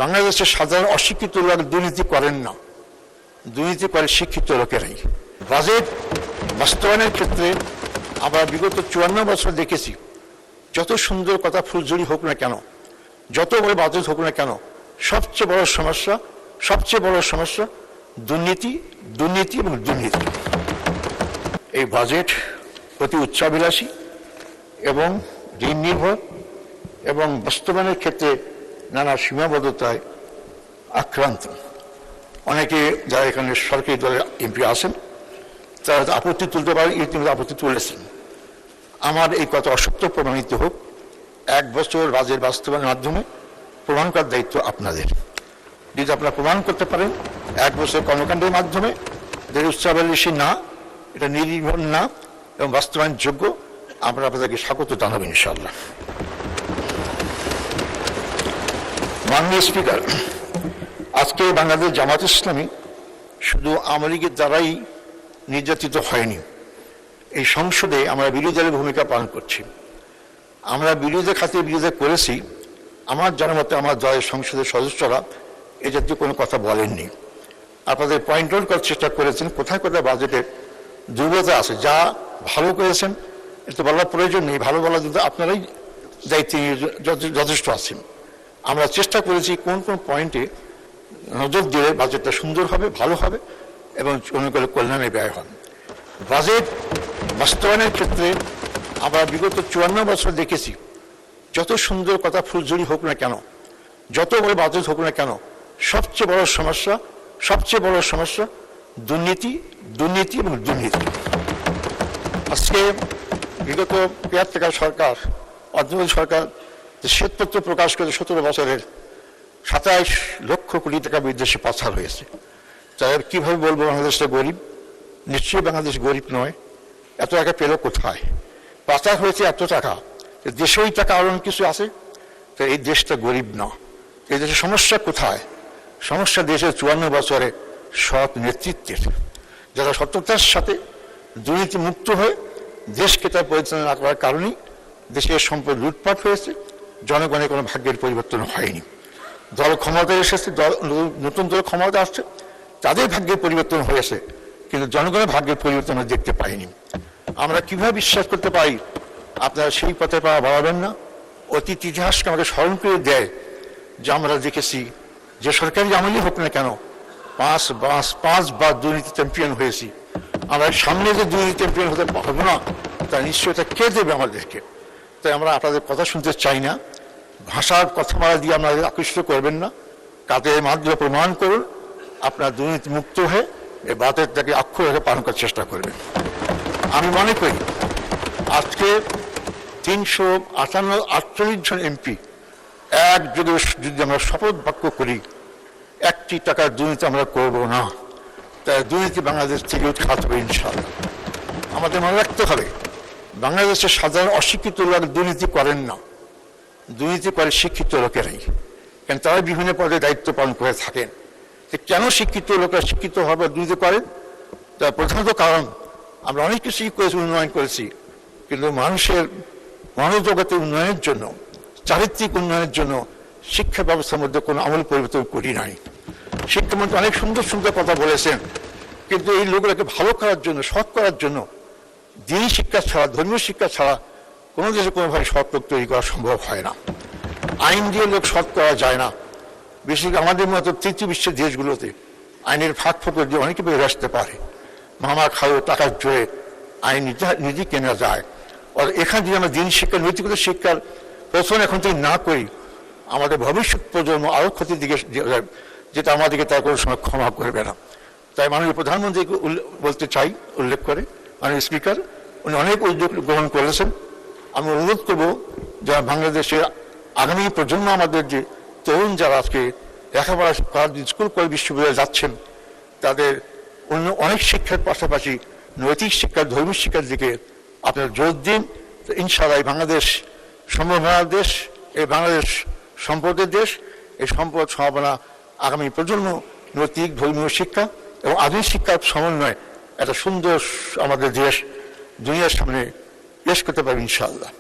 বাংলাদেশের সাধারণ অশিক্ষিত লোক দুর্নীতি করেন না, দুর্নীতি করে শিক্ষিত লোকেরাই। বাজেট বাস্তবায়নের ক্ষেত্রে আমরা বিগত 54 বছর দেখেছি, যত সুন্দর কথা ফুলঝুরি হোক না কেন, যত বড় বাজেট হোক না কেন, সবচেয়ে বড় সমস্যা দুর্নীতি, দুর্নীতি এবং দুর্নীতি। এই বাজেট অতি উচ্চাভিলাষী এবং ঋণ নির্ভর এবং বাস্তবায়নের ক্ষেত্রে নানা সীমাবদ্ধতায় আক্রান্ত। অনেকে যারা এখানে সরকারি দলের এমপি আছেন তারা আপত্তি তুলতে পারেন, ইতিমধ্যে আপত্তি তুলেছেন। আমার এই কথা অসত্য প্রমাণিত হোক, 1 বছর বাজেট বাস্তবায়নের মাধ্যমে প্রমাণ করার দায়িত্ব আপনাদের। যদি আপনারা প্রমাণ করতে পারেন 1 বছর কর্মকাণ্ডের মাধ্যমে যে উচ্চাভিলাষী না, এটা নির্ভর না এবং বাস্তবায়ন যোগ্য, আমরা আপনাদেরকে স্বাগত জানাবো ইনশাআল্লাহ। মাননীয় স্পিকার, আজকে বাংলাদেশ জামাত ইসলামী শুধু আওয়ামী লীগের দ্বারাই নির্যাতিত হয়নি। এই সংসদে আমরা বিরোধী দলের ভূমিকা পালন করছি। আমরা বিরোধী খাতে বিরোধী করেছি, আমার জানার মতে আমার দলের সংসদের সদস্যরা এ জাতীয় কোনো কথা বলেননি। আপনাদের পয়েন্ট আউট করার চেষ্টা করেছেন কোথায় কোথায় বাজেটের দুর্বলতা আছে। যা ভালো করেছেন এটা বলার প্রয়োজন নেই, ভালো বলার জন্য আপনারাই দায়িত্বে যথেষ্ট আছেন। আমরা চেষ্টা করেছি কোন কোন পয়েন্টে নজর দিলে বাজেটটা সুন্দর হবে, ভালো হবে এবং জনগণের কল্যাণে ব্যয় হবে। বাজেট বাস্তবায়নের ক্ষেত্রে আমরা বিগত 54 বছর দেখেছি, যত সুন্দর কথা ফুলঝুরি হোক না কেন, যত বড় বাজেট হোক না কেন, সবচেয়ে বড় সমস্যা দুর্নীতি, দুর্নীতি এবং দুর্নীতি। আজকে বিগত 75 সরকার, অর্থনৈতিক সরকার যে শ্বেতপত্র প্রকাশ করে 17 বছরের 27 লক্ষ কোটি টাকা বিদেশে পাচার হয়েছে। তাই কিভাবে বলবো বাংলাদেশটা গরিব? নিশ্চয়ই বাংলাদেশ গরিব নয়। এত টাকা পেল কোথায়? পাচার হয়েছে এত টাকা, দেশে ওই টাকা আরো কিছু আছে। তো এই দেশটা গরিব না। এই দেশের সমস্যা কোথায়? সমস্যা দেশের 54 বছরে সৎ নেতৃত্বের, যারা সততার সাথে দুর্নীতি মুক্ত হয়ে দেশকে তার পরিচালনা করার কারণেই দেশের সম্পদ লুটপাট হয়েছে, জনগণের কোনো ভাগ্যের পরিবর্তন হয়নি। দল ক্ষমতায় এসেছে, নতুন দল ক্ষমতা আসছে, তাদের ভাগ্যের পরিবর্তন হয়েছে, কিন্তু জনগণের ভাগ্যের পরিবর্তন আমরা দেখতে পাইনি। আমরা কিভাবে বিশ্বাস করতে পারি আপনারা সেই পথে পা বাড়াবেন না? অতীত ইতিহাসকে আমাদের স্মরণ করে দেয় যে আমরা দেখেছি যে সরকারি আমলই হোক না কেন 5 বার দুর্নীতি চ্যাম্পিয়ন হয়েছি। আমরা সামনে যে দুর্নীতি চ্যাম্পিয়ন হতে পারবো না, তা নিশ্চয়তা কে দেবে আমাদেরকে? তাই আমরা আপনাদের কথা শুনতে চাই না। ভাষার কথামালা দিয়ে আপনাদের আকৃষ্ট করবেন না, কাজের মাধ্যমে প্রমাণ করুন আপনার দুর্নীতি মুক্ত হয়ে এই বাজেটটাকে অক্ষর হয়ে পালন করার চেষ্টা করবেন। আমি মনে করি আজকে 348 জন এমপি একযোগে যদি আমরা শপথ বাক্য করি 1টি টাকার দুর্নীতি আমরা করব না, তাই দুর্নীতি বাংলাদেশ থেকে উৎখাত হবে ইনশাআল্লাহ। আমাদের মনে রাখতে হবে বাংলাদেশের সাধারণ অশিক্ষিত লোক দুর্নীতি করেন না, দুর্নীতি করে শিক্ষিত লোকেরাই। কারণ তারা বিভিন্ন পদে দায়িত্ব পালন করে থাকেন। কেন শিক্ষিত লোকেরা শিক্ষিত হবে দুর্নীতি করেন? তার প্রধানত কারণ আমরা অনেক কিছুই করেছি, উন্নয়ন করেছি, কিন্তু মানুষের মনোজগতের উন্নয়নের জন্য, চারিত্রিক উন্নয়নের জন্য শিক্ষা ব্যবস্থার মধ্যে কোনো আমূল পরিবর্তন করি নাই। শিক্ষামন্ত্রী অনেক সুন্দর সুন্দর কথা বলেছেন, কিন্তু এই লোকগুলোকে ভালো করার জন্য, সৎ করার জন্য দিনী শিক্ষা ছাড়া, ধর্মীয় শিক্ষা ছাড়া কোনো দেশে কোনোভাবে সৎ লোক তৈরি করা সম্ভব হয় না। আইন দিয়ে লোক সৎ করা যায় না। বেশি আমাদের মতো তৃতীয় বিশ্বের দেশগুলোতে আইনের ফাঁক ফোকর দিয়ে অনেকে বেরিয়ে আসতে পারে। মামা খাও টাকার জোরে আইন নিজে কেনা যায়। আর এখানে যদি আমরা দিন শিক্ষা, নৈতিকতা শিক্ষার প্রথম এখন থেকে না করি, আমাদের ভবিষ্যৎ প্রজন্ম আরও ক্ষতির দিকে, যেটা আমাদেরকে তার কোনো সময় ক্ষমা করবে না। তাই মাননীয় প্রধানমন্ত্রীকে বলতে চাই, উল্লেখ করে মাননীয় স্পিকার উনি অনেক উদ্যোগ গ্রহণ করেছেন। আমি অনুরোধ করব যারা বাংলাদেশের আগামী প্রজন্ম, আমাদের যে তরুণ যারা আজকে লেখাপড়া করার স্কুল কলেজ বিশ্ববিদ্যালয়ে যাচ্ছেন, তাদের অন্য অনেক শিক্ষার পাশাপাশি নৈতিক শিক্ষা, ধর্মীয় শিক্ষার দিকে আপনারা জোর দিন। ইনশাআল্লাহ বাংলাদেশ সম্ভাবনার দেশ, এই বাংলাদেশ সম্পদের দেশ। এই সম্পদ সম্ভাবনা আগামী প্রজন্ম নৈতিক ধর্মীয় শিক্ষা এবং আধুনিক শিক্ষার সমন্বয়ে একটা সুন্দর আমাদের দেশ দুনিয়ার সামনে পেশ করতে পারবে ইনশাআল্লাহ।